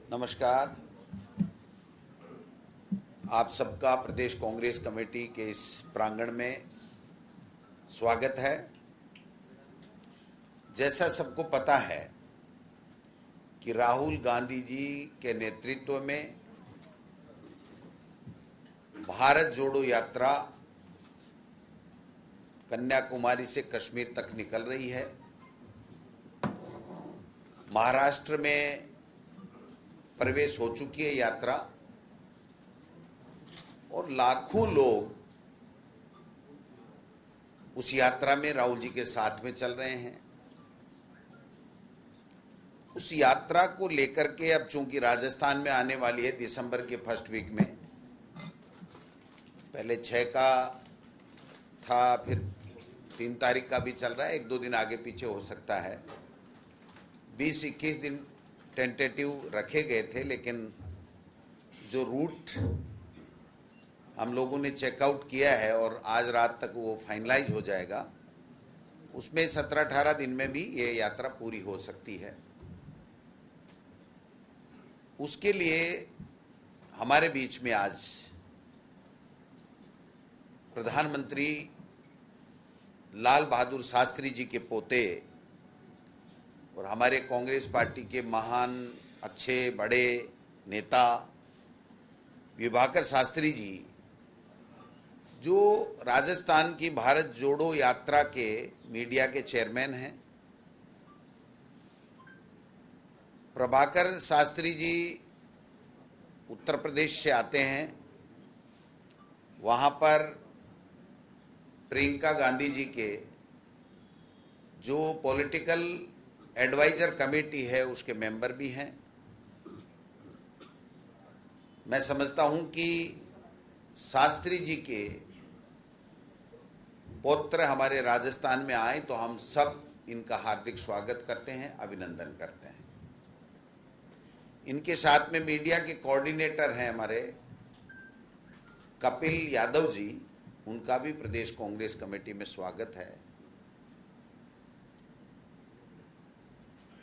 नमस्कार। आप सबका प्रदेश कांग्रेस कमेटी के इस प्रांगण में स्वागत है। जैसा सबको पता है कि राहुल गांधी जी के नेतृत्व में भारत जोड़ो यात्रा कन्याकुमारी से कश्मीर तक निकल रही है। महाराष्ट्र में प्रवेश हो चुकी है यात्रा और लाखों लोग उस यात्रा में राहुल जी के साथ में चल रहे हैं। उस यात्रा को लेकर के अब चूंकि राजस्थान में आने वाली है दिसंबर के फर्स्ट वीक में, पहले 6 का था, फिर 3 तारीख का भी चल रहा है, 1-2 दिन आगे पीछे हो सकता है। 20-21 दिन टेंटेटिव रखे गए थे, लेकिन जो रूट हम लोगों ने चेकआउट किया है और आज रात तक वो फाइनलाइज हो जाएगा, उसमें 17-18 दिन में भी ये यात्रा पूरी हो सकती है। उसके लिए हमारे बीच में आज प्रधानमंत्री लाल बहादुर शास्त्री जी के पोते और हमारे कांग्रेस पार्टी के महान अच्छे बड़े नेता विभाकर शास्त्री जी, जो राजस्थान की भारत जोड़ो यात्रा के मीडिया के चेयरमैन हैं। प्रभाकर शास्त्री जी उत्तर प्रदेश से आते हैं। वहाँ पर प्रियंका गांधी जी के जो पॉलिटिकल एडवाइजर कमेटी है उसके मेंबर भी हैं। मैं समझता हूं कि शास्त्री जी के पौत्र हमारे राजस्थान में आए तो हम सब इनका हार्दिक स्वागत करते हैं, अभिनंदन करते हैं। इनके साथ में मीडिया के कोऑर्डिनेटर हैं हमारे कपिल यादव जी, उनका भी प्रदेश कांग्रेस कमेटी में स्वागत है।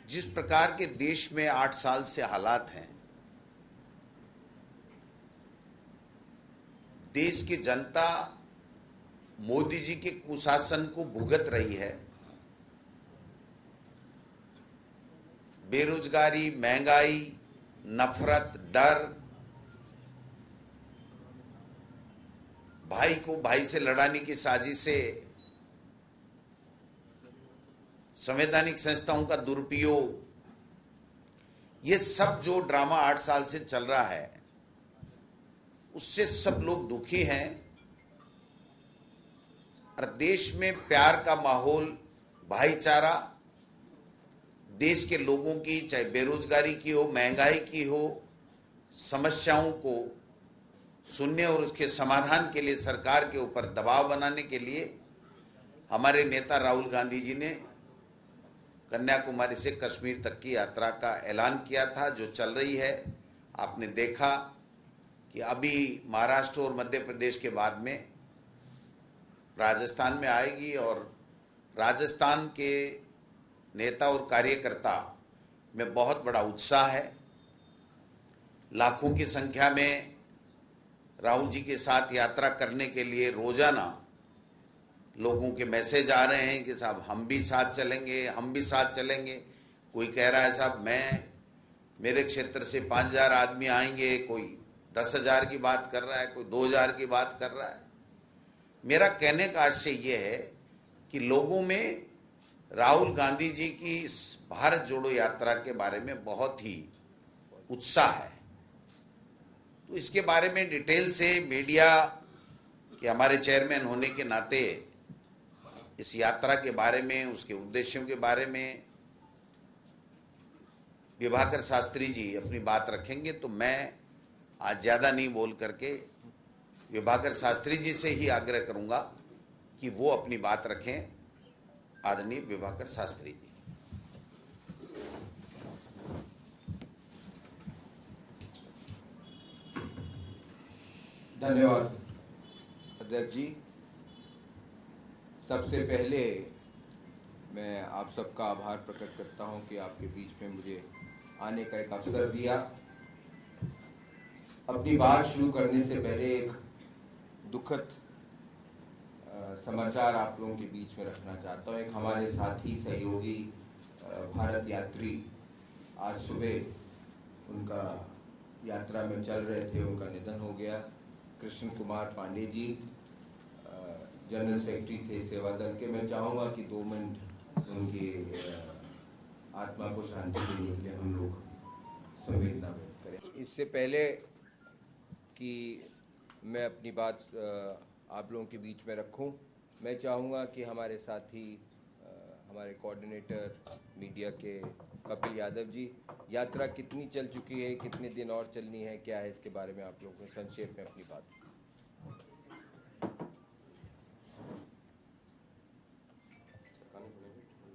जिस प्रकार के देश में 8 साल से हालात हैं, देश की जनता मोदी जी के कुशासन को भुगत रही है। बेरोजगारी, महंगाई, नफरत, डर, भाई को भाई से लड़ाने की साजिशें, संवैधानिक संस्थाओं का दुरुपयोग, ये सब जो ड्रामा 8 साल से चल रहा है, उससे सब लोग दुखी हैं। और देश में प्यार का माहौल, भाईचारा, देश के लोगों की चाहे बेरोजगारी की हो, महंगाई की हो, समस्याओं को सुनने और उसके समाधान के लिए सरकार के ऊपर दबाव बनाने के लिए हमारे नेता राहुल गांधी जी ने कन्याकुमारी से कश्मीर तक की यात्रा का ऐलान किया था, जो चल रही है। आपने देखा कि अभी महाराष्ट्र और मध्य प्रदेश के बाद में राजस्थान में आएगी और राजस्थान के नेता और कार्यकर्ता में बहुत बड़ा उत्साह है। लाखों की संख्या में राहुल जी के साथ यात्रा करने के लिए रोजाना लोगों के मैसेज आ रहे हैं कि साहब हम भी साथ चलेंगे, हम भी साथ चलेंगे। कोई कह रहा है साहब मेरे क्षेत्र से 5,000 आदमी आएंगे, कोई 10,000 की बात कर रहा है, कोई 2,000 की बात कर रहा है। मेरा कहने का आशय ये है कि लोगों में राहुल गांधी जी की इस भारत जोड़ो यात्रा के बारे में बहुत ही उत्साह है। तो इसके बारे में डिटेल से मीडिया के हमारे चेयरमैन होने के नाते इस यात्रा के बारे में, उसके उद्देश्यों के बारे में विभाकर शास्त्री जी अपनी बात रखेंगे। तो मैं आज ज़्यादा नहीं बोल करके विभाकर शास्त्री जी से ही आग्रह करूंगा कि वो अपनी बात रखें। आदरणीय विभाकर शास्त्री जी। धन्यवाद अध्यक्ष जी। सबसे पहले मैं आप सबका आभार प्रकट करता हूं कि आपके बीच में मुझे आने का एक अवसर दिया। अपनी बात शुरू करने से पहले एक दुखद समाचार आप लोगों के बीच में रखना चाहता हूँ। एक हमारे साथी सहयोगी भारत यात्री आज सुबह उनका यात्रा में चल रहे थे, उनका निधन हो गया। कृष्ण कुमार पांडे जी जनरल सेक्रेटरी थे सेवा दल के। मैं चाहूँगा कि 2 मिनट उनकी आत्मा को शांति देने के लिए हम लोग संवेदना व्यक्त करें। इससे पहले कि मैं अपनी बात आप लोगों के बीच में रखूं, मैं चाहूँगा कि हमारे साथी हमारे कोऑर्डिनेटर मीडिया के कपिल यादव जी, यात्रा कितनी चल चुकी है, कितने दिन और चलनी है, क्या है, इसके बारे में आप लोगों को संक्षेप में अपनी बात।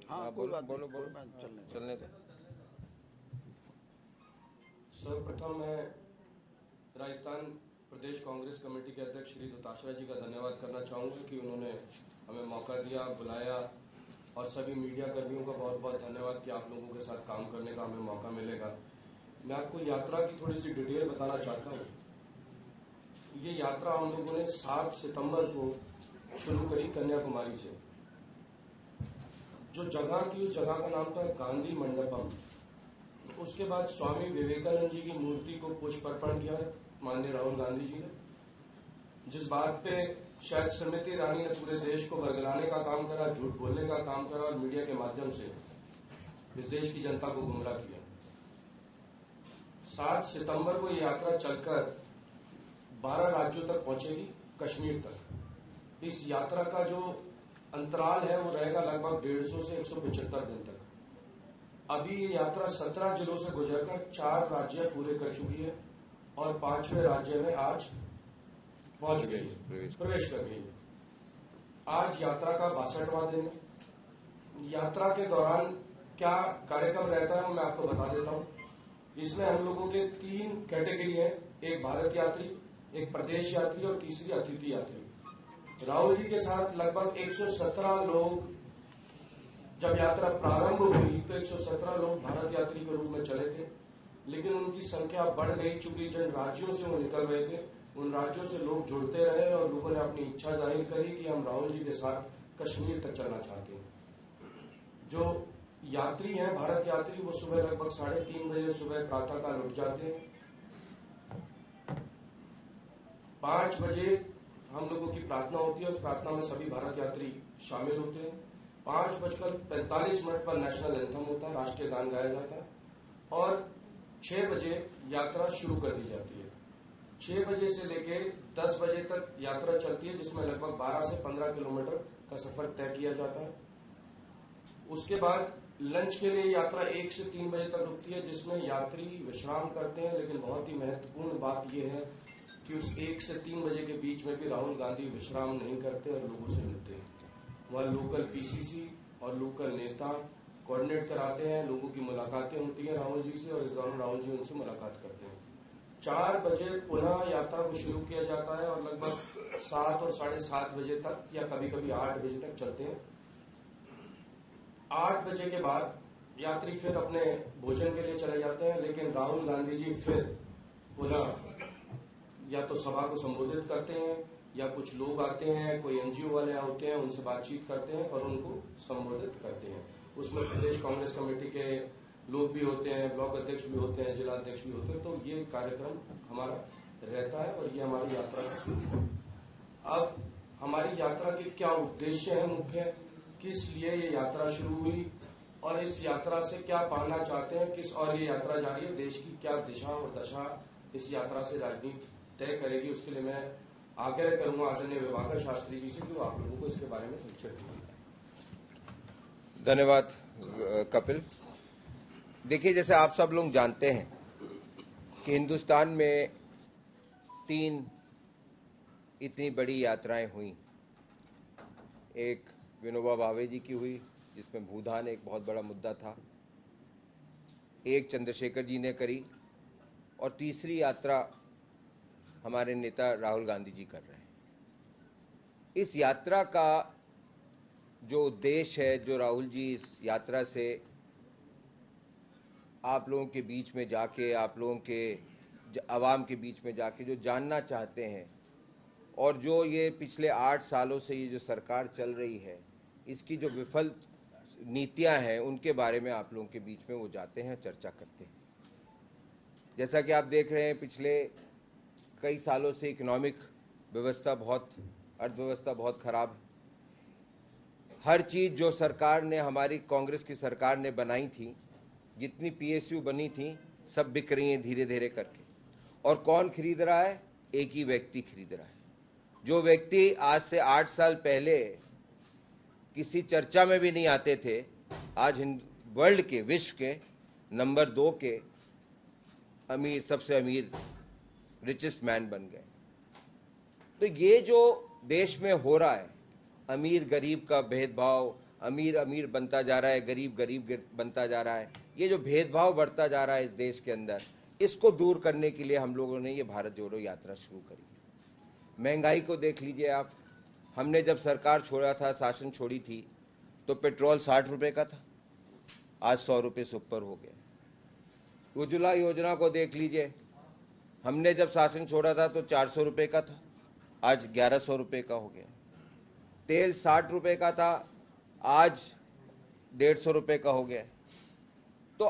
हाँ, बोलो बोलो चलने दो। सर्वप्रथम मैं राजस्थान प्रदेश कांग्रेस कमेटी के अध्यक्ष श्री दोताशरा जी का धन्यवाद करना चाहूँगा कि उन्होंने हमें मौका दिया, बुलाया, और सभी मीडिया कर्मियों का बहुत बहुत धन्यवाद कि आप लोगों के साथ काम करने का हमें मौका मिलेगा। मैं आपको यात्रा की थोड़ी सी डिटेल बताना चाहता हूँ। ये यात्रा हम लोगों ने 7 सितंबर को शुरू करी कन्याकुमारी से। जो जगह थी उस जगह का नाम था गांधी मंडपम। उसके बाद स्वामी विवेकानंद जी की मूर्ति को पुष्प अर्पण किया माननीय राहुल गांधी जी ने, जिस बात पे शायद स्मृति ईरानी ने पूरे देश को बरगलाने का काम करा, झूठ बोलने का काम करा और मीडिया के माध्यम से इस देश की जनता को गुमराह किया। 7 सितंबर को ये यात्रा चलकर 12 राज्यों तक पहुंचेगी, कश्मीर तक। इस यात्रा का जो अंतराल है वो रहेगा लगभग 150 से 175 दिन तक। अभी ये यात्रा 17 जिलों से गुजरकर 4 राज्य पूरे कर चुकी है और 5वें राज्य में आज पहुंच गई, प्रवेश कर गई है। आज यात्रा का 62वां दिन है। यात्रा के दौरान क्या कार्यक्रम रहता है मैं आपको बता देता हूं। इसमें हम लोगों के 3 कैटेगरी है, एक भारत यात्री, एक प्रदेश यात्री और तीसरी अतिथि यात्री। राहुल जी के साथ लगभग 117 लोग, जब यात्रा प्रारंभ हुई तो 117 लोग भारत यात्री के रूप में चले थे, लेकिन उनकी संख्या बढ़ गई चूंकि जिन राज्यों से वो निकल रहे थे उन राज्यों से लोग जुड़ते रहे और लोगों ने अपनी इच्छा जाहिर करी कि हम राहुल जी के साथ कश्मीर तक चलना चाहते हैं। जो यात्री हैं भारत यात्री, वो सुबह लगभग 3:30 बजे सुबह प्रातःकाल उठ जाते हैं। 5 बजे हम लोगों की प्रार्थना होती है, उस प्रार्थना में सभी भारत यात्री शामिल होते हैं। 5:45 पर नेशनल एंथम होता है, राष्ट्रीय गान गाया जाता है और 6 बजे यात्रा शुरू कर दी जाती है। 6 बजे से लेके 10 बजे तक यात्रा चलती है, जिसमें लगभग 12 से 15 किलोमीटर का सफर तय किया जाता है। उसके बाद लंच के लिए यात्रा 1 से 3 बजे तक रुकती है, जिसमें यात्री विश्राम करते हैं। लेकिन बहुत ही महत्वपूर्ण बात यह है कि उस 1 से 3 बजे के बीच में भी राहुल गांधी विश्राम नहीं करते और लोगों से मिलते हैं। वह लोकल पीसीसी और लोकल नेता कोऑर्डिनेट कराते हैं, लोगों की मुलाकातें होती हैं राहुल जी से और इस दौरान राहुल जी उनसे मुलाकात करते हैं। 4 बजे पुनः यात्रा को शुरू किया जाता है और लगभग 7 और 7:30 बजे तक या कभी कभी 8 बजे तक चलते हैं। 8 बजे के बाद यात्री फिर अपने भोजन के लिए चले जाते हैं, लेकिन राहुल गांधी जी फिर पुनः या तो सभा को संबोधित करते हैं या कुछ लोग आते हैं, कोई एनजीओ वाले होते हैं, उनसे बातचीत करते हैं और उनको संबोधित करते हैं। उसमें प्रदेश कांग्रेस कमेटी के लोग भी होते हैं, ब्लॉक अध्यक्ष भी होते हैं, जिला अध्यक्ष भी होते हैं। तो ये कार्यक्रम हमारा रहता है और ये हमारी यात्रा का शुरू है। अब हमारी यात्रा के क्या उद्देश्य है मुख्य, किस लिए ये यात्रा शुरू हुई और इस यात्रा से क्या पाना चाहते हैं, किस और ये यात्रा जारी है, देश की क्या दिशा और दशा इस यात्रा से राजनीति तय करेगी, उसके लिए मैं आग्रह करूंगा आदरणीय विभाकर शास्त्री जी से कि वो आप लोगों को इसके बारे में संक्षेप में। धन्यवाद कपिल। देखिए, जैसे आप सब लोग जानते हैं कि हिंदुस्तान में 3 इतनी बड़ी यात्राएं हुई। एक विनोबा भावे जी की हुई, जिसमें भूदान एक बहुत बड़ा मुद्दा था। एक चंद्रशेखर जी ने करी और तीसरी यात्रा हमारे नेता राहुल गांधी जी कर रहे हैं। इस यात्रा का जो उद्देश्य है, जो राहुल जी इस यात्रा से आप लोगों के बीच में जाके आप लोगों के आवाम के बीच में जाके जो जानना चाहते हैं, और जो ये पिछले 8 सालों से ये जो सरकार चल रही है, इसकी जो विफल नीतियां हैं उनके बारे में आप लोगों के बीच में वो जाते हैं, चर्चा करते हैं। जैसा कि आप देख रहे हैं, पिछले कई सालों से इकोनॉमिक अर्थव्यवस्था बहुत खराब है। हर चीज़ जो सरकार ने, हमारी कांग्रेस की सरकार ने बनाई थी, जितनी PSU बनी थी, सब बिक रही हैं धीरे धीरे करके। और कौन खरीद रहा है? एक ही व्यक्ति खरीद रहा है। जो व्यक्ति आज से 8 साल पहले किसी चर्चा में भी नहीं आते थे, आज वर्ल्ड के, विश्व के नंबर 2 के अमीर, सबसे अमीर, रिचेस्ट मैन बन गए। तो ये जो देश में हो रहा है, अमीर गरीब का भेदभाव, अमीर अमीर बनता जा रहा है, गरीब गरीब बनता जा रहा है, ये जो भेदभाव बढ़ता जा रहा है इस देश के अंदर, इसको दूर करने के लिए हम लोगों ने ये भारत जोड़ो यात्रा शुरू करी। महंगाई को देख लीजिए आप। हमने जब सरकार छोड़ा था, शासन छोड़ी थी, तो पेट्रोल 60 रुपये का था, आज 100 रुपये से ऊपर हो गया। उज्ज्वला योजना को देख लीजिए। हमने जब शासन छोड़ा था तो 400 रुपये का था, आज 1100 रुपये का हो गया। तेल 60 रुपये का था, आज 150 रुपये का हो गया। तो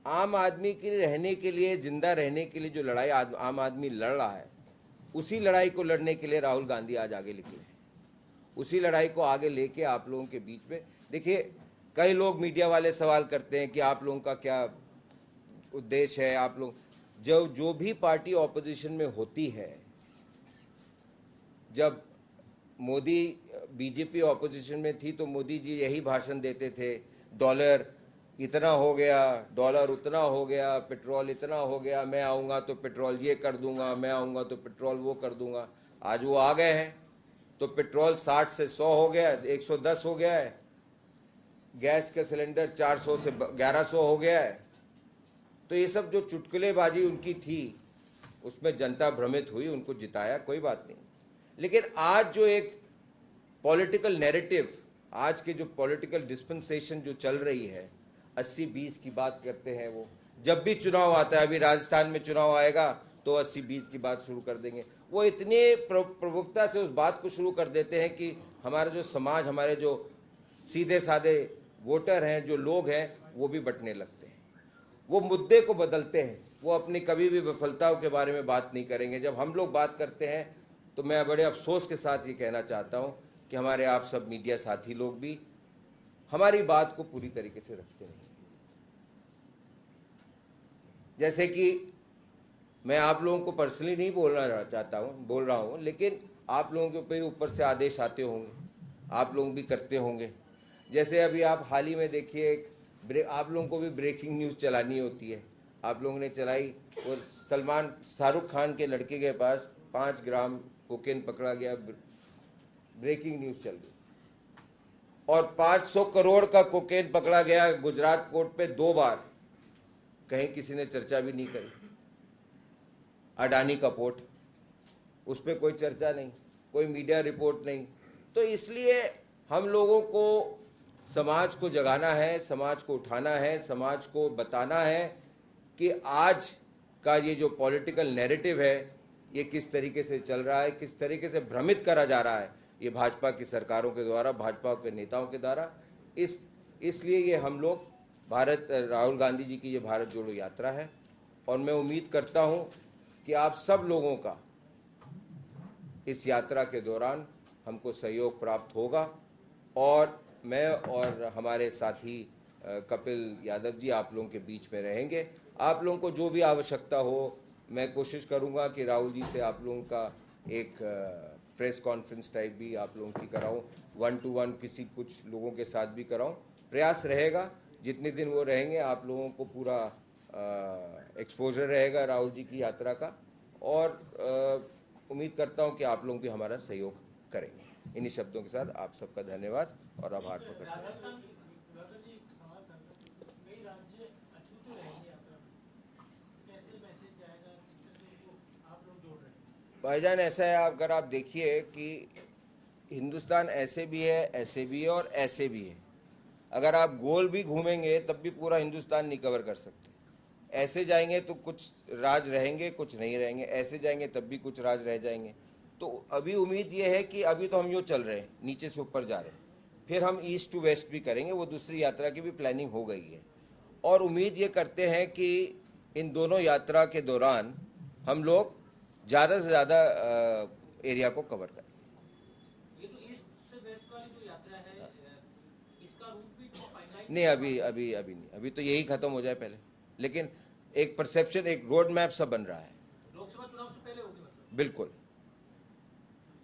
आम आदमी के रहने के लिए, जिंदा रहने के लिए जो लड़ाई आम आदमी लड़ रहा है, उसी लड़ाई को लड़ने के लिए राहुल गांधी आज आगे निकले हैं। उसी लड़ाई को आगे लेके आप लोगों के बीच में, देखिए, कई लोग मीडिया वाले सवाल करते हैं कि आप लोगों का क्या उद्देश्य है। आप लोग जो भी पार्टी ऑपोजिशन में होती है, जब मोदी बीजेपी ऑपोजिशन में थी तो मोदी जी यही भाषण देते थे, डॉलर इतना हो गया, डॉलर उतना हो गया, पेट्रोल इतना हो गया, मैं आऊँगा तो पेट्रोल ये कर दूंगा, मैं आऊँगा तो पेट्रोल वो कर दूंगा। आज वो आ गए हैं तो पेट्रोल 60 से 100 हो गया, 110 हो गया है। गैस का सिलेंडर 400 से 1100 हो गया है। तो ये सब जो चुटकुलेबाजी उनकी थी, उसमें जनता भ्रमित हुई, उनको जिताया, कोई बात नहीं। लेकिन आज जो एक पॉलिटिकल नैरेटिव, आज के जो पॉलिटिकल डिस्पेंसेशन जो चल रही है, 80-20 की बात करते हैं वो। जब भी चुनाव आता है, अभी राजस्थान में चुनाव आएगा तो 80-20 की बात शुरू कर देंगे। वो इतने प्रमुखता से उस बात को शुरू कर देते हैं कि हमारा जो समाज, हमारे जो सीधे साधे वोटर हैं, जो लोग हैं, वो भी बंटने लगते हैं। वो मुद्दे को बदलते हैं, वो अपनी कभी भी विफलताओं के बारे में बात नहीं करेंगे। जब हम लोग बात करते हैं तो मैं बड़े अफसोस के साथ ये कहना चाहता हूँ कि हमारे आप सब मीडिया साथी लोग भी हमारी बात को पूरी तरीके से रखते नहीं। जैसे कि मैं आप लोगों को पर्सनली नहीं बोल रहा हूँ, लेकिन आप लोगों के ऊपर से आदेश आते होंगे, आप लोग भी करते होंगे। जैसे अभी आप हाल ही में देखिए, आप लोगों को भी ब्रेकिंग न्यूज़ चलानी होती है, आप लोगों ने चलाई, और शाहरुख खान के लड़के के पास 5 ग्राम कोकेन पकड़ा गया, ब्रेकिंग न्यूज़ चल गई। और 500 करोड़ का कोकेन पकड़ा गया गुजरात पोर्ट पे 2 बार, कहीं किसी ने चर्चा भी नहीं करी। अडानी का पोर्ट, उस पर कोई चर्चा नहीं, कोई मीडिया रिपोर्ट नहीं। तो इसलिए हम लोगों को समाज को जगाना है, समाज को उठाना है, समाज को बताना है कि आज का ये जो पॉलिटिकल नैरेटिव है, ये किस तरीके से चल रहा है, किस तरीके से भ्रमित करा जा रहा है ये भाजपा की सरकारों के द्वारा, भाजपा के नेताओं के द्वारा। इसलिए ये हम लोग राहुल गांधी जी की ये भारत जोड़ो यात्रा है, और मैं उम्मीद करता हूँ कि आप सब लोगों का इस यात्रा के दौरान हमको सहयोग प्राप्त होगा। और मैं और हमारे साथी कपिल यादव जी आप लोगों के बीच में रहेंगे। आप लोगों को जो भी आवश्यकता हो, मैं कोशिश करूंगा कि राहुल जी से आप लोगों का एक प्रेस कॉन्फ्रेंस टाइप भी आप लोगों की कराऊं, 1-to-1 कुछ लोगों के साथ भी कराऊं। प्रयास रहेगा, जितने दिन वो रहेंगे आप लोगों को पूरा एक्सपोजर रहेगा राहुल जी की यात्रा का, और उम्मीद करता हूं कि आप लोग भी हमारा सहयोग करेंगे। इन्हीं शब्दों के साथ आप सबका धन्यवाद और आभार प्रकट करता हूं। भाईजान, ऐसा है, अगर आप देखिए कि हिंदुस्तान ऐसे भी है, ऐसे भी है और ऐसे भी है। अगर आप गोल भी घूमेंगे तब भी पूरा हिंदुस्तान नहीं कवर कर सकते। ऐसे जाएंगे तो कुछ राज रहेंगे, कुछ नहीं रहेंगे, ऐसे जाएंगे तब भी कुछ राज रह जाएंगे। तो अभी उम्मीद ये है कि अभी तो हम यूँ चल रहे हैं, नीचे से ऊपर जा रहे हैं, फिर हम ईस्ट टू वेस्ट भी करेंगे, वो दूसरी यात्रा की भी प्लानिंग हो गई है। और उम्मीद ये करते हैं कि इन दोनों यात्रा के दौरान हम लोग ज़्यादा से ज़्यादा एरिया को कवर करें। ये तो ईस्ट से वेस्ट वाली जो यात्रा है, इसका रूट भी तो फाइनलाइज नहीं, अभी नहीं, अभी तो यही खत्म हो जाए पहले, लेकिन एक परसेप्शन, एक रोड मैप सब बन रहा है। लोकसभा चुनाव से पहले होगी मतलब? बिल्कुल।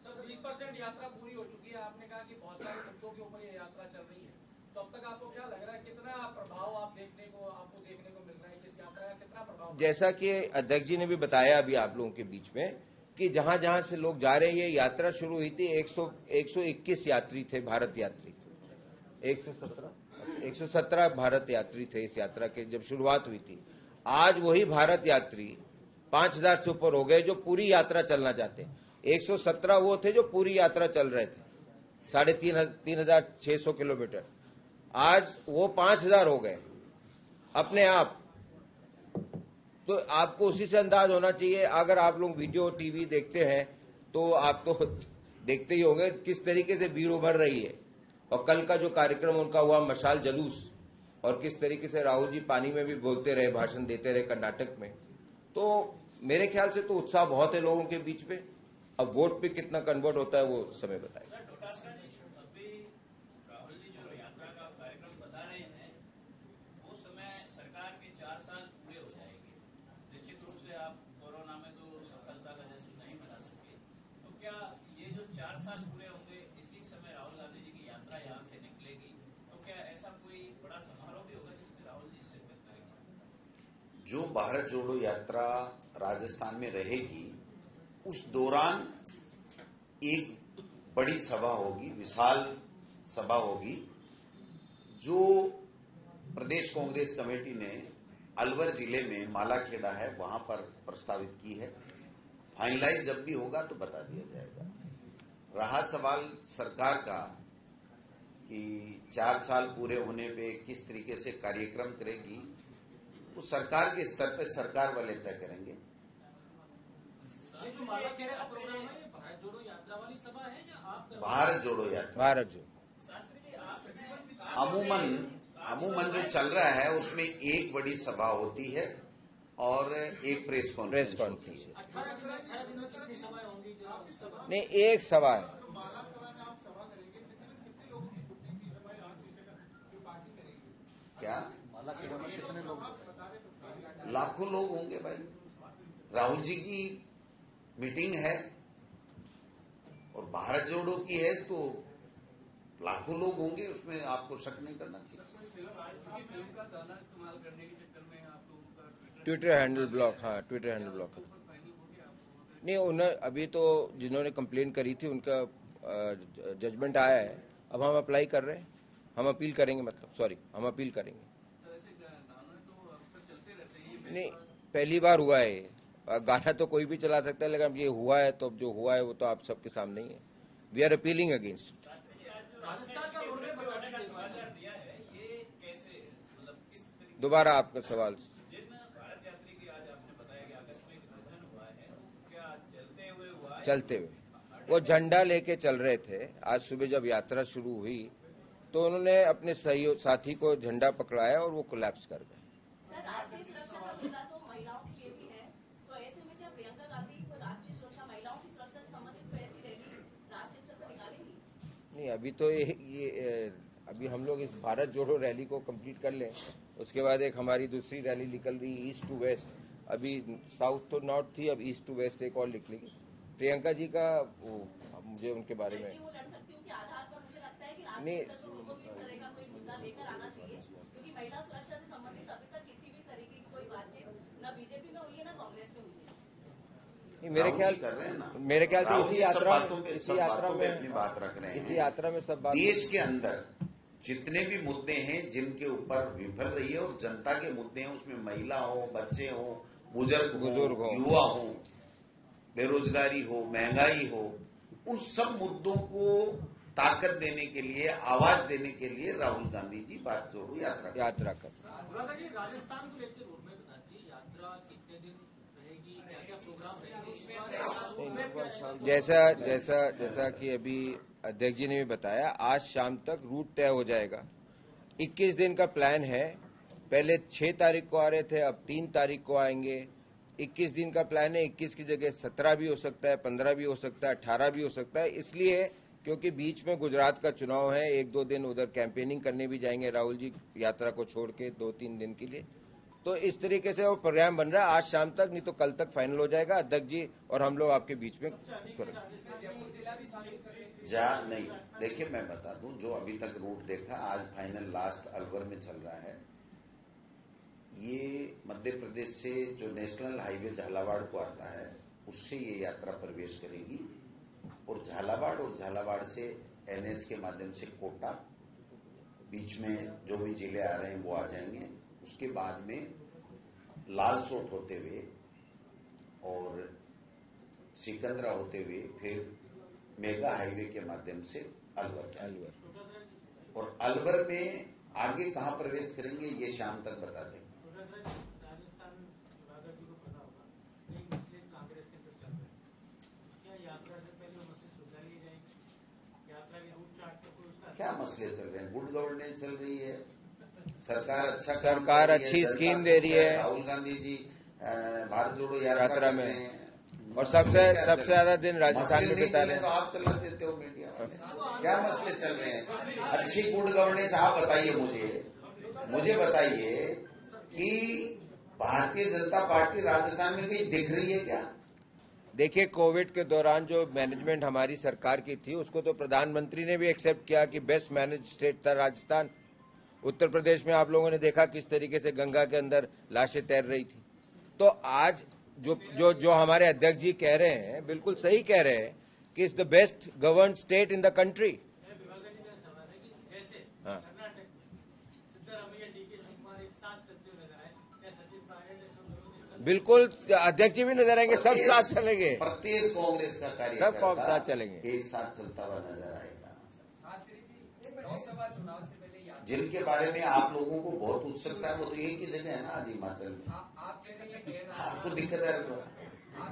सर 20% यात्रा पूरी हो चुकी है, आपने कहा कि बहुत सारे मुद्दों के ऊपर ये यात्रा चल रही है, तो अब तक आपको क्या लग रहा है, कितना प्रभाव आपको देखने को मिल रहा है कि इस यात्रा का कितना प्रभाव? जैसा कि अध्यक्ष जी ने भी बताया अभी आप लोगों के बीच में कि जहां जहां से लोग जा रहे हैं, ये यात्रा शुरू हुई थी 121 यात्री थे, भारत यात्री 117 भारत यात्री थे इस यात्रा के जब शुरुआत हुई थी। आज वही भारत यात्री 5000 से ऊपर हो गए जो पूरी यात्रा चलना चाहते हैं। 117 वो थे जो पूरी यात्रा चल रहे थे 3,600 किलोमीटर, आज वो 5000 हो गए अपने आप। तो आपको उसी से अंदाज होना चाहिए, अगर आप लोग वीडियो टीवी देखते हैं तो आप तो देखते ही होंगे किस तरीके से भीड़ उभर रही है। और कल का जो कार्यक्रम उनका हुआ मशाल जुलूस, और किस तरीके से राहुल जी पानी में भी बोलते रहे, भाषण देते रहे कर्नाटक में, तो मेरे ख्याल से तो उत्साह बहुत है लोगों के बीच में। अब वोट पे कितना कन्वर्ट होता है वो समय बताएगा। जो भारत जोड़ो यात्रा राजस्थान में रहेगी, उस दौरान एक बड़ी सभा होगी, विशाल सभा होगी, जो प्रदेश कांग्रेस कमेटी ने अलवर जिले में मालाखेड़ा है वहां पर प्रस्तावित की है। फाइनलाइज जब भी होगा तो बता दिया जाएगा। रहा सवाल सरकार का कि 4 साल पूरे होने पे किस तरीके से कार्यक्रम करेगी, वो सरकार के स्तर पर सरकार वाले तय करेंगे। भारत जोड़ो यात्रा वाली सभा है या आप? भारत जोड़ो यात्रा, भारत जोड़ो अमूमन जो चल रहा है उसमें एक बड़ी सभा होती है और एक प्रेस कॉन्फ्रेंस होती है। 18 दिन में कितनी सभाएं होंगी? नहीं, एक सभा है। क्या लाखों लोग होंगे भाई। राहुल जी की मीटिंग है और भारत जोड़ो की है तो लाखों लोग होंगे, उसमें आपको शक नहीं करना चाहिए। ट्विटर हैंडल ब्लॉक, हाँ ट्विटर हैंडल ब्लॉक नहीं, उन्हें अभी तो जिन्होंने कंप्लेन करी थी उनका जजमेंट आया है। अब हम अप्लाई कर रहे हैं, हम अपील करेंगे, हम अपील करेंगे। नहीं, पहली बार हुआ है ये। गाना तो कोई भी चला सकता है, लेकिन अब ये हुआ है तो अब जो हुआ है वो तो आप सबके सामने ही है। We are appealing against. दोबारा आपका सवाल। चलते हुए वो झंडा लेके चल रहे थे। आज सुबह जब यात्रा शुरू हुई तो उन्होंने अपने साथी को झंडा पकड़ाया और वो कोलैप्स कर गए। राष्ट्रीय सुरक्षा का मुद्दा तो महिलाओं के लिए भी है, तो ऐसे में क्या प्रियंका गांधी को राष्ट्रीय सुरक्षा, महिलाओं की सुरक्षा से संबंधित कोई ऐसी रैली राष्ट्रीय स्तर पर निकालेंगी? नहीं, अभी तो ये अभी हम लोग इस भारत जोड़ो रैली को कंप्लीट कर लें, उसके बाद एक हमारी दूसरी रैली निकल रही ईस्ट टू वेस्ट। अभी साउथ तो नॉर्थ थी, अब ईस्ट टू वेस्ट एक और निकलेगी। प्रियंका जी का मुझे उनके बारे में नहीं, लेकर आना चाहिए, क्योंकि महिला सुरक्षा से संबंधित अभी तक किसी भी तरीके की कोई बातचीत न बीजेपी में हुई है न कांग्रेस में हुई है। मेरे ख्याल कर रहे हैं ना, मेरे ख्याल से इसी यात्रा में अपनी बात रख रहे हैं। इसी यात्रा में सब बात, देश के अंदर जितने भी मुद्दे हैं जिनके ऊपर विफल रही है और जनता के मुद्दे हैं, उसमें महिला हो, बच्चे हो, बुजुर्ग हो, युवा हो, बेरोजगारी हो, महंगाई हो, उन सब मुद्दों को ताकत देने के लिए, आवाज देने के लिए राहुल गांधी जी भारत जोड़ो यात्रा जी राजस्थान को लेकर रोड में बताती कितने दिन रहेगी, क्या क्या प्रोग्राम रहेंगे? जैसा कि अभी अध्यक्ष जी ने भी बताया, आज शाम तक रूट तय हो जाएगा। 21 दिन का प्लान है। पहले 6 तारीख को आ रहे थे, अब 3 तारीख को आएंगे। 21 दिन का प्लान है। 21 की जगह 17 भी हो सकता है, 15 भी हो सकता है, 18 भी हो सकता है। इसलिए क्योंकि बीच में गुजरात का चुनाव है, 1-2 दिन उधर कैंपेनिंग करने भी जाएंगे राहुल जी, यात्रा को छोड़ के 2-3 दिन के लिए। तो इस तरीके से वो प्रोग्राम बन रहा है। आज शाम तक नहीं तो कल तक फाइनल हो जाएगा। अध्यक्ष जी और हम लोग आपके बीच में उसको नहीं, देखिए मैं बता दूं, जो अभी तक रूट देखा, आज फाइनल लास्ट अलवर में चल रहा है। ये मध्य प्रदेश से जो नेशनल हाईवे झालावाड़ को आता है, उससे ये यात्रा प्रवेश करेगी और झालावाड़ से एनएच के माध्यम से कोटा, बीच में जो भी जिले आ रहे हैं वो आ जाएंगे। उसके बाद में लालसोट होते हुए और सिकंदरा होते हुए फिर मेगा हाईवे के माध्यम से अलवर और अलवर में आगे कहां प्रवेश करेंगे ये शाम तक बता देंगे। राजस्थान जी को पता होगा, कई मसले कांग्रेस के अंदर चल रहे हैं, क्या यात्रा से पहले वो मसले सुलझा लिए जाएंगे? यात्रा के रूट चार्ट पर कोई उसका क्या मसले चल रहे हैं? गुड गवर्नेंस चल रही है, सरकार अच्छी स्कीम दे रही है। राहुल गांधी जी भारत जोड़ो यात्रा में और सबसे ज्यादा दिन राजस्थान में बिता रहे हैं। तो आप चला देते हो मीडिया में, क्या मसले चल रहे हैं? अच्छी गुड गवर्नेंस आप बताइए, मुझे बताइए कि भारतीय जनता पार्टी राजस्थान में कहीं दिख रही है क्या? देखिए, कोविड के दौरान जो मैनेजमेंट हमारी सरकार की थी, उसको तो प्रधानमंत्री ने भी एक्सेप्ट किया कि बेस्ट मैनेज स्टेट था राजस्थान। उत्तर प्रदेश में आप लोगों ने देखा किस तरीके से गंगा के अंदर लाशें तैर रही थी। तो आज जो हमारे अध्यक्ष जी कह रहे हैं, बिल्कुल सही कह रहे हैं कि is the best govern state in the country. बिल्कुल, अध्यक्ष जी भी नजर आएंगे, सब साथ चलेंगे। प्रदेश कांग्रेस का कार्यकर्ता सब साथ चलेंगे, एक साथ चलता हुआ नजर आएगा। लोकसभा चुनाव से पहले जिनके बारे में आप लोगों को बहुत उत्सुकता है, वो तो एक ही जगह है ना, आज हिमाचल में। आपको दिक्कत है?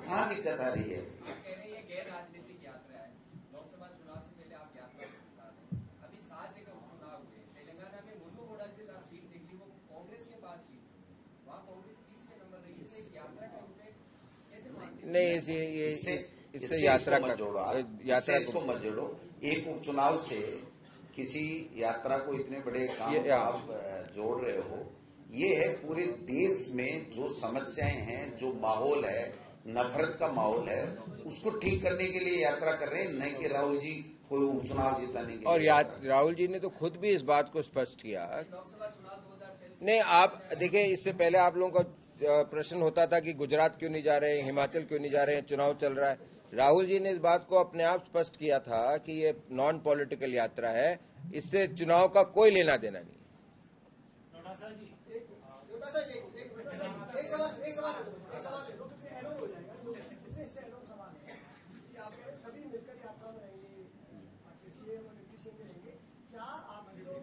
कहाँ दिक्कत आ रही है? आप कह रहे हैं ये गैर राजनीतिक यात्रा है। लोकसभा चुनाव से पहले आप यात्रा बता रहे हैं। अभी 7 जगह चुनाव हुए, तेलंगाना में मुन्नूगोड़ा से सीट निकली, वो कांग्रेस के पास सीट, वहाँ कांग्रेस तीसरे नंबर रही है। तो यात्रा का कैसे मानते? नहीं, इससे यात्रा का इसको मत जोड़ो। एक उपचुनाव से किसी यात्रा को इतने बड़े काम आप जोड़ रहे हो। ये है पूरे देश में जो समस्याएं हैं, जो माहौल है, नफरत का माहौल है, उसको ठीक करने के लिए यात्रा कर रहे हैं, नहीं कि राहुल जी कोई उपचुनाव जिताने के लिए। और राहुल जी ने तो खुद भी इस बात को स्पष्ट किया। नहीं, आप देखिए, इससे पहले आप लोगों का प्रश्न होता था कि गुजरात क्यों नहीं जा रहे हैं, हिमाचल क्यों नहीं जा रहे हैं, चुनाव चल रहा है। राहुल जी ने इस बात को अपने आप स्पष्ट किया था कि ये नॉन पॉलिटिकल यात्रा है, इससे चुनाव का कोई लेना देना नहीं।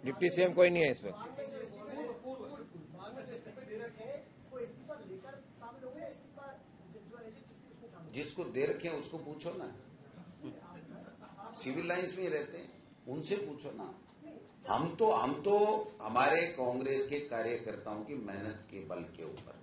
डिप्टी सीएम कोई नहीं है इस वक्त। जिसको दे रखे उसको पूछो ना, सिविल लाइंस में ही रहते हैं, उनसे पूछो ना। हम तो हमारे कांग्रेस के कार्यकर्ताओं की मेहनत के बल के ऊपर,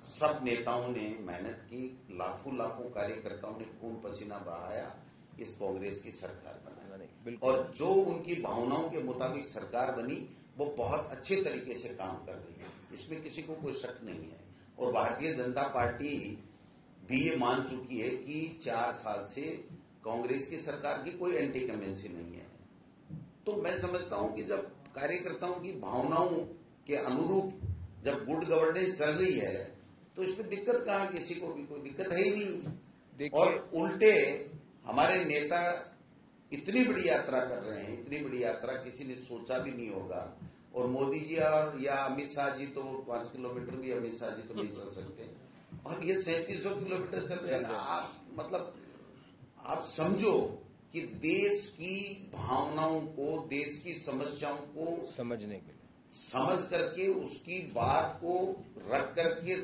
सब नेताओं ने मेहनत की, लाखों कार्यकर्ताओं ने खून पसीना बहाया, इस कांग्रेस की सरकार बनाई और जो उनकी भावनाओं के मुताबिक सरकार बनी, वो बहुत अच्छे तरीके से काम कर रही है, इसमें किसी को कोई शक नहीं है। और भारतीय जनता पार्टी भी ये मान चुकी है कि 4 साल से कांग्रेस की सरकार की कोई एंटी कमेंसी नहीं है। तो मैं समझता हूं कि जब कार्यकर्ताओं की भावनाओं के अनुरूप जब गुड गवर्नेंस चल रही है, तो इसमें दिक्कत कहां? किसी को भी कोई दिक्कत है ही नहीं। और उल्टे हमारे नेता इतनी बड़ी यात्रा कर रहे हैं, इतनी बड़ी यात्रा किसी ने सोचा भी नहीं होगा। और मोदी जी और या अमित शाह जी तो 5 किलोमीटर भी अमित शाह जी तो नहीं चल सकते, और ये 3700 किलोमीटर चल रहे हैं। आप समझो कि देश की भावनाओं को, देश की समस्याओं को समझने के लिए, समझ करके उसकी बात को रख करके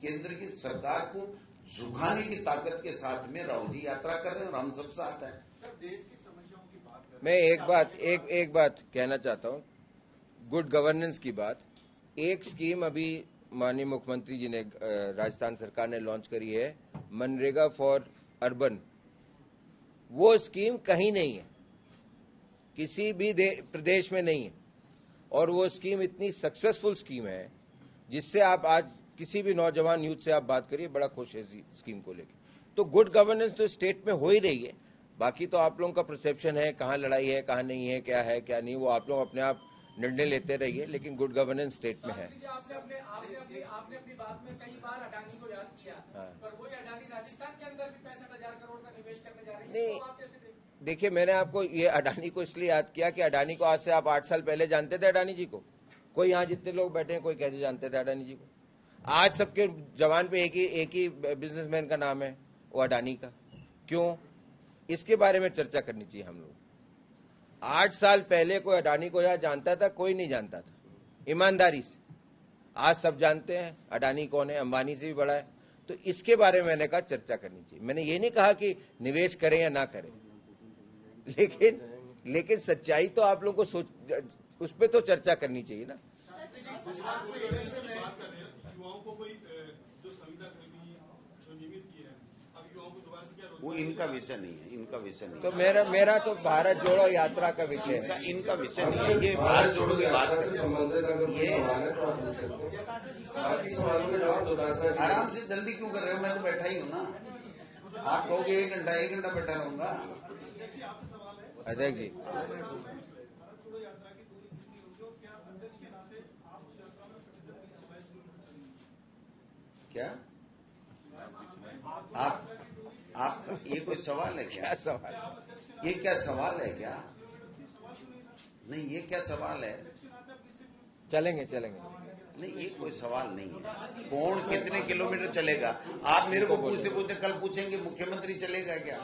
केंद्र की सरकार को झुकाने की ताकत के साथ में राहुल जी यात्रा कर रहे हैं और हम सब साथ हैं। मैं एक बात कहना चाहता हूँ, गुड गवर्नेंस की बात। एक स्कीम अभी माननीय मुख्यमंत्री जी ने राजस्थान सरकार ने लॉन्च करी है, मनरेगा फॉर अर्बन। वो स्कीम कहीं नहीं है, किसी भी प्रदेश में नहीं है, और वो स्कीम इतनी सक्सेसफुल स्कीम है जिससे आप आज किसी भी नौजवान यूथ से आप बात करिए, बड़ा खुश है इस स्कीम को लेकर। तो गुड गवर्नेंस तो स्टेट में हो ही रही है। बाकी तो आप लोगों का परसेप्शन है, कहाँ लड़ाई है कहाँ नहीं है, क्या नहीं, वो आप लोग अपने आप निर्णय लेते रहिए, लेकिन गुड गवर्नेंस स्टेट में है। आपने अपनी बात में कई बार अडानी को याद किया, पर वही अडानी राजस्थान के अंदर भी 65,000 करोड़ का निवेश करने जा रही है। नहीं, तो आप कैसे देखते? देखिए, मैंने आपको ये अडानी को इसलिए याद किया कि अडानी को आज से आप 8 साल पहले जानते थे अडानी जी को? कोई यहाँ जितने लोग बैठे हैं कोई कैसे जानते थे अडानी जी को? आज सबके जवान पे एक ही बिजनेसमैन का नाम है, वो अडानी का। क्यों? इसके बारे में चर्चा करनी चाहिए हम लोग। 8 साल पहले कोई अडानी को यहाँ जानता था? कोई नहीं जानता था, ईमानदारी से। आज सब जानते हैं अडानी कौन है, अंबानी से भी बड़ा है। तो इसके बारे में मैंने कहा चर्चा करनी चाहिए। मैंने ये नहीं कहा कि निवेश करें या ना करें, लेकिन सच्चाई तो आप लोगों को उस पर तो चर्चा करनी चाहिए ना। वो इनका विषय नहीं है, इनका विषय नहीं। तो मेरा तो भारत जोड़ो यात्रा का विषय है। इनका विषय नहीं है, ये भारत जोड़ो की बात कर ये आराम से जल्दी क्यों कर रहे हो? मैं तो बैठा ही हूँ ना। आप कहोगे 1 घंटा बैठा रहूंगा। अध्यक्ष जी, क्या आप ये कोई सवाल है क्या? सवाल ये क्या सवाल है क्या? नहीं, ये क्या सवाल है? चलेंगे। नहीं, ये कोई सवाल नहीं है। कौन कितने किलोमीटर चलेगा? आप मेरे को पूछते कल पूछेंगे मुख्यमंत्री चलेगा क्या?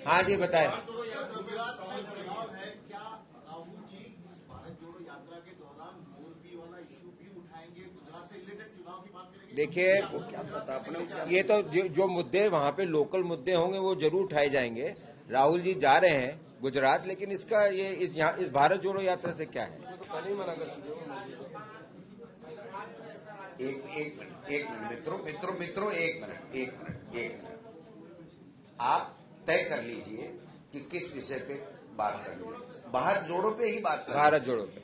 हाँ जी बताए। देखिए, क्या पता अपने ये तो जो मुद्दे वहाँ पे लोकल मुद्दे होंगे वो जरूर उठाए जाएंगे। राहुल जी जा रहे हैं गुजरात, लेकिन इसका ये इस भारत जोड़ो यात्रा से क्या है? एक मिनट, एक मिनट। आप तय कर लीजिए कि किस विषय पे बात करनी है। भारत जोड़ो पे ही बात करनी है। भारत जोड़ो पे।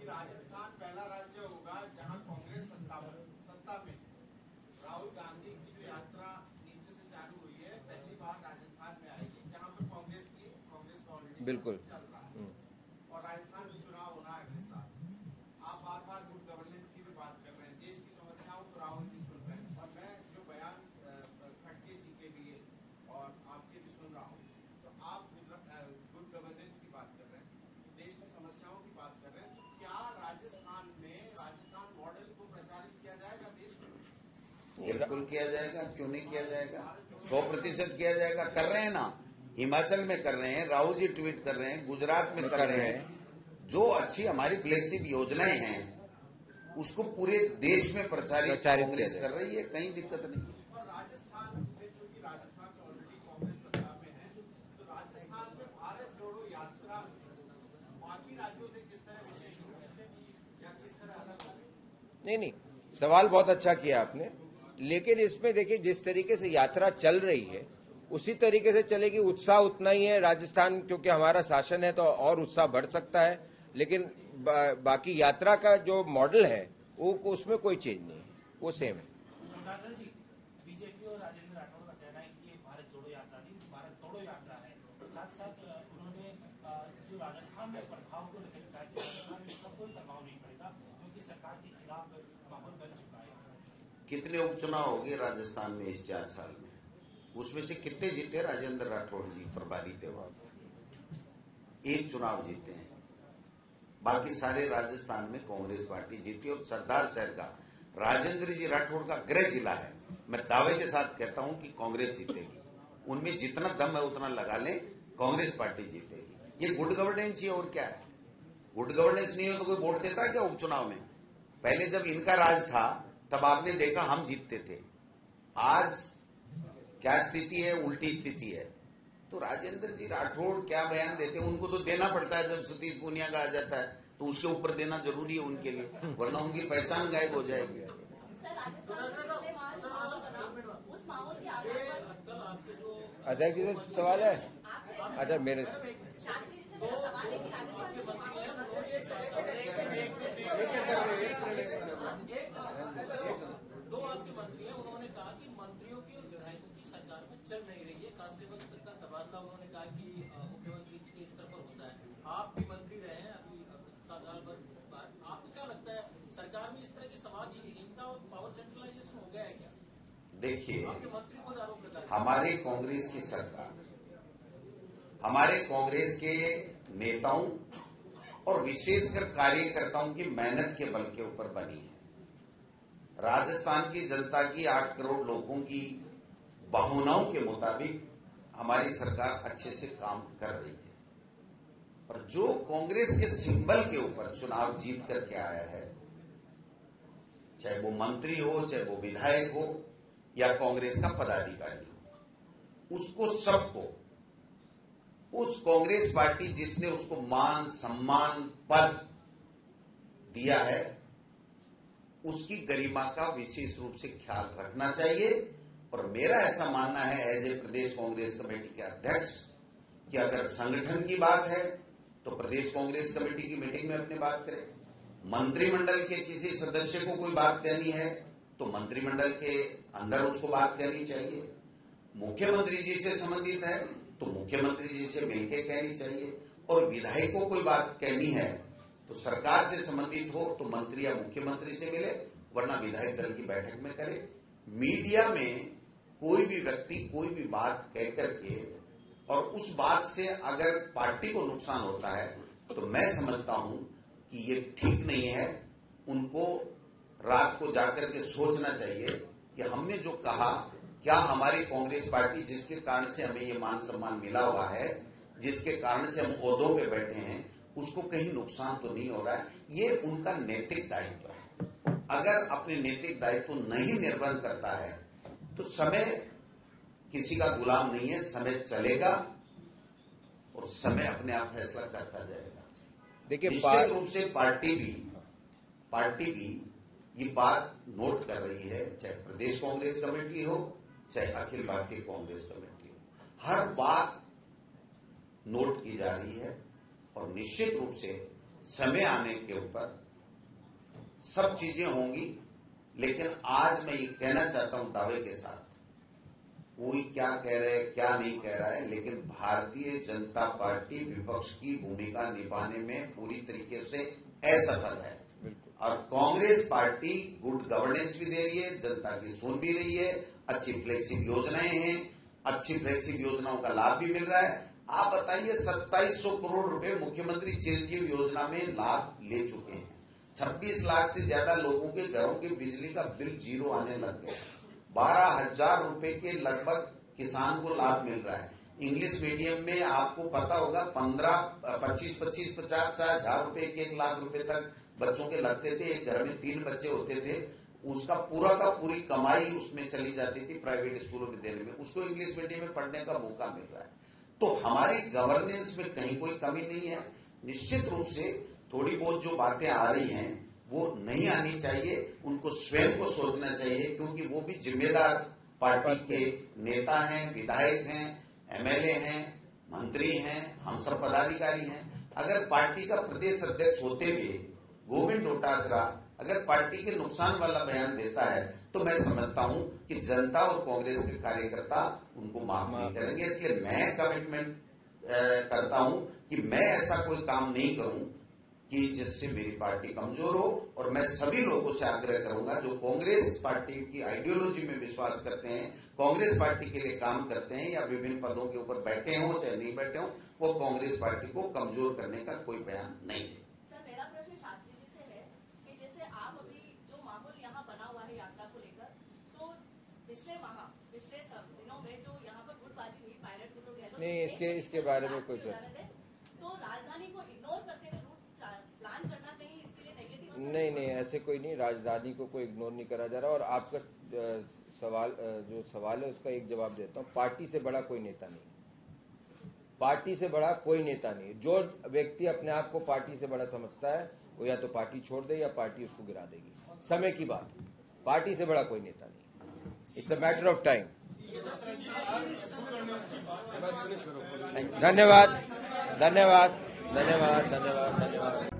राजस्थान पहला राज्य होगा जहां कांग्रेस सत्ता में। राहुल गांधी की जो यात्रा नीचे से चालू हुई है, पहली बार राजस्थान में आएगी जहां पर कांग्रेस का ऑलरेडी बिल्कुल चल रहा है, और राजस्थान में चुनाव होना है अगले साल। आप बार गुड गवर्नेंस की भी बात कर रहे हैं, देश की समस्याओं को राहुल जी सुन रहे हैं, और मैं जो बयान खड़गे जी के भी और आपके भी सुन रहा हूँ, तो आप गुड गवर्नेंस की बात कर रहे हैं, देश की समस्याओं की बात कर रहे हैं। तो क्या राजस्थान में राजस्थान मॉडल को प्रचारित किया जाएगा देश में? बिल्कुल किया जाएगा, क्यों नहीं किया जाएगा? 100% किया जाएगा। कर रहे हैं ना, हिमाचल में कर रहे हैं, राहुल जी ट्वीट कर रहे हैं, गुजरात में कर रहे हैं। जो अच्छी हमारी फ्लैगशिप योजनाएं हैं उसको पूरे देश में प्रचारित कांग्रेस कर रही है, कहीं दिक्कत नहीं है। और राजस्थान में, चूंकि राजस्थान में ऑलरेडी कांग्रेस सत्ता में है, तो राजस्थान में भारत जोड़ो यात्रा बाकी राज्यों से किस तरह विशेष होगी या किस तरह अलग होगी? नहीं, सवाल बहुत अच्छा किया आपने, लेकिन इसमें देखिए जिस तरीके से यात्रा चल रही है उसी तरीके से चलेगी। उत्साह उतना ही है राजस्थान, क्योंकि हमारा शासन है तो और उत्साह बढ़ सकता है, लेकिन बाकी यात्रा का जो मॉडल है वो उसमें कोई चेंज नहीं है, वो सेम है। बीजेपी और राजेंद्र राठौड़ का कहना है कि ये भारत जोड़ो यात्रा नहीं, भारत तोड़ो यात्रा है। साथ साथ उन्होंने जो राजस्थान में प्रभाव को लेकर कहा कि राजस्थान में इसका कोई प्रभाव नहीं पड़ेगा क्योंकि सरकार के खिलाफ माहौल बन चुका है। कितने उपचुनाव हो गए राजस्थान में इस 4 साल में? उसमें से कितने जीते राजेंद्र राठौड़ जी प्रभारी थे वहां? एक चुनाव जीते हैं, बाकी सारे राजस्थान में कांग्रेस पार्टी जीती। और सरदार शहर का राजेंद्र जी राठौड़ का गृह जिला है, मैं दावे के साथ कहता हूं कि कांग्रेस जीतेगी। उनमें जितना दम है उतना लगा लें, कांग्रेस पार्टी जीतेगी। ये गुड गवर्नेंस ही और क्या है? गुड गवर्नेंस नहीं हो तो कोई वोट देता है क्या उपचुनाव में? पहले जब इनका राज था तब आपने देखा हम जीतते थे। आज क्या स्थिति है? उल्टी स्थिति है। तो राजेंद्र जी राठौड़ क्या बयान देते हैं, उनको तो देना पड़ता है। जब सतीश पूनिया का आ जाता है तो उसके ऊपर देना जरूरी है उनके लिए, वरना उनकी पहचान गायब हो जाएगी। अध्यक्ष जी से सवाल है। अच्छा मेरे शास्त्री जी से मेरा सवाल है कि राजस्थान में जो माहौल दो आपके मंत्री हैं, उन्होंने कहा कि मंत्रियों की और विधायकों की सरकार में चल नहीं रही है। कांस्टेबल का तबादला उन्होंने कहा कि मुख्यमंत्री जी के स्तर पर होता है। आप भी मंत्री रहे हैं अभी साल भर बाद, आपको क्या लगता है सरकार में इस तरह की समाजहीनता और पावर सेंट्रलाइजेशन हो गया है क्या? देखिए, आपके मंत्री को आरोप लगा हमारे कांग्रेस की सरकार हमारे कांग्रेस के नेताओं और विशेषकर कार्यकर्ताओं की मेहनत के बल के ऊपर बनी है। राजस्थान की जनता की 8 करोड़ लोगों की भावनाओं के मुताबिक हमारी सरकार अच्छे से काम कर रही है। और जो कांग्रेस के सिंबल के ऊपर चुनाव जीत करके आया है, चाहे वो मंत्री हो, चाहे वो विधायक हो या कांग्रेस का पदाधिकारी हो, उसको सबको उस कांग्रेस पार्टी जिसने उसको मान सम्मान पद दिया है उसकी गरिमा का विशेष रूप से ख्याल रखना चाहिए। और मेरा ऐसा मानना है एज ए प्रदेश कांग्रेस कमेटी के अध्यक्ष कि अगर संगठन की बात है तो प्रदेश कांग्रेस कमेटी की मीटिंग में अपनी बात करें। मंत्रिमंडल के किसी सदस्य को कोई बात कहनी है तो मंत्रिमंडल के अंदर उसको बात कहनी चाहिए। मुख्यमंत्री जी से संबंधित है तो मुख्यमंत्री जी से मिलकर कहनी चाहिए। और विधायकों को कोई बात कहनी है तो सरकार से संबंधित हो तो मंत्री या मुख्यमंत्री से मिले, वरना विधायक दल की बैठक में करे। मीडिया में कोई भी व्यक्ति कोई भी बात कह करके और उस बात से अगर पार्टी को नुकसान होता है तो मैं समझता हूं कि ये ठीक नहीं है। उनको रात को जाकर के सोचना चाहिए कि हमने जो कहा, क्या हमारी कांग्रेस पार्टी जिसके कारण से हमें ये मान सम्मान मिला हुआ है, जिसके कारण से हम ओहदों पे बैठे हैं, उसको कहीं नुकसान तो नहीं हो रहा है। ये उनका नैतिक दायित्व है। अगर अपने नैतिक दायित्व नहीं निर्वहन करता है तो समय किसी का गुलाम नहीं है, समय चलेगा और समय अपने आप फैसला करता जाएगा। देखिए, निश्चित रूप से पार्टी भी ये बात नोट कर रही है, चाहे प्रदेश कांग्रेस कमेटी हो चाहे अखिल भारतीय कांग्रेस कमेटी हो, हर बात नोट की जा रही है। और निश्चित रूप से समय आने के ऊपर सब चीजें होंगी। लेकिन आज मैं ये कहना चाहता हूं दावे के साथ, कोई क्या कह रहा है क्या नहीं कह रहा है, लेकिन भारतीय जनता पार्टी विपक्ष की भूमिका निभाने में पूरी तरीके से असफल है। और कांग्रेस पार्टी गुड गवर्नेंस भी दे रही है, जनता की सुन भी रही है, अच्छी फ्लेक्सिब योजनाएं हैं, अच्छी फ्लेक्सिब योजनाओं का लाभ भी मिल रहा है। आप बताइए, 2700 करोड़ रुपए मुख्यमंत्री चिरंजीव योजना में लाभ ले चुके हैं। 26 लाख से ज्यादा लोगों के घरों के बिजली का बिल जीरो आने लग गया। 12,000 रुपए के लगभग किसान को लाभ मिल रहा है। इंग्लिश मीडियम में आपको पता होगा 25,000 हजार रुपए, 1 लाख रुपए तक बच्चों के लगते थे। एक घर में 3 बच्चे होते थे, उसका पूरा का पूरी कमाई उसमें चली जाती थी प्राइवेट स्कूलों में देने में। उसको इंग्लिश मीडियम में पढ़ने का मौका मिल रहा है। तो हमारी गवर्नेंस में कहीं कोई कमी नहीं है। निश्चित रूप से थोड़ी बहुत जो बातें आ रही हैं वो नहीं आनी चाहिए, उनको स्वयं को सोचना चाहिए, क्योंकि वो भी जिम्मेदार पार्टी के नेता हैं, विधायक हैं, एमएलए हैं, मंत्री हैं, हम सब पदाधिकारी हैं। अगर पार्टी का प्रदेश अध्यक्ष होते हुए गोविंद डोटासरा अगर पार्टी के नुकसान वाला बयान देता है तो मैं समझता हूं कि जनता और कांग्रेस के कार्यकर्ता उनको माफ नहीं करेंगे। इसलिए मैं कमिटमेंट करता हूं कि मैं ऐसा कोई काम नहीं करूं कि जिससे मेरी पार्टी कमजोर हो। और मैं सभी लोगों से आग्रह करूंगा जो कांग्रेस पार्टी की आइडियोलॉजी में विश्वास करते हैं, कांग्रेस पार्टी के लिए काम करते हैं या विभिन्न पदों के ऊपर बैठे हों चाहे नहीं बैठे हों, वो कांग्रेस पार्टी को कमजोर करने का कोई बयान नहीं है। सर, मेरा प्रश्न शास्त्री जी से है कि जैसे आप अभी जो माहौल यहाँ बना हुआ है यात्रा को लेकर, तो पिछले दिनों में जो यहाँ पर गुटबाजी हुई, पायलट गुटो गहलोत नहीं, इसके बारे में कोई चर्चा, तो राजधानी को इग्नोर करते हुए रूट नहीं नहीं, ऐसे कोई नहीं, राजधानी को कोई इग्नोर नहीं करा जा रहा। और आपका जो सवाल है उसका एक जवाब देता हूँ। पार्टी से बड़ा कोई नेता नहीं, पार्टी से बड़ा कोई नेता नहीं। जो व्यक्ति अपने आप को पार्टी से बड़ा समझता है वो या तो पार्टी छोड़ दे या पार्टी उसको गिरा देगी, समय की बात। पार्टी से बड़ा कोई नेता नहीं, it's a matter of time. धन्यवाद धन्यवाद धन्यवाद धन्यवाद धन्यवाद।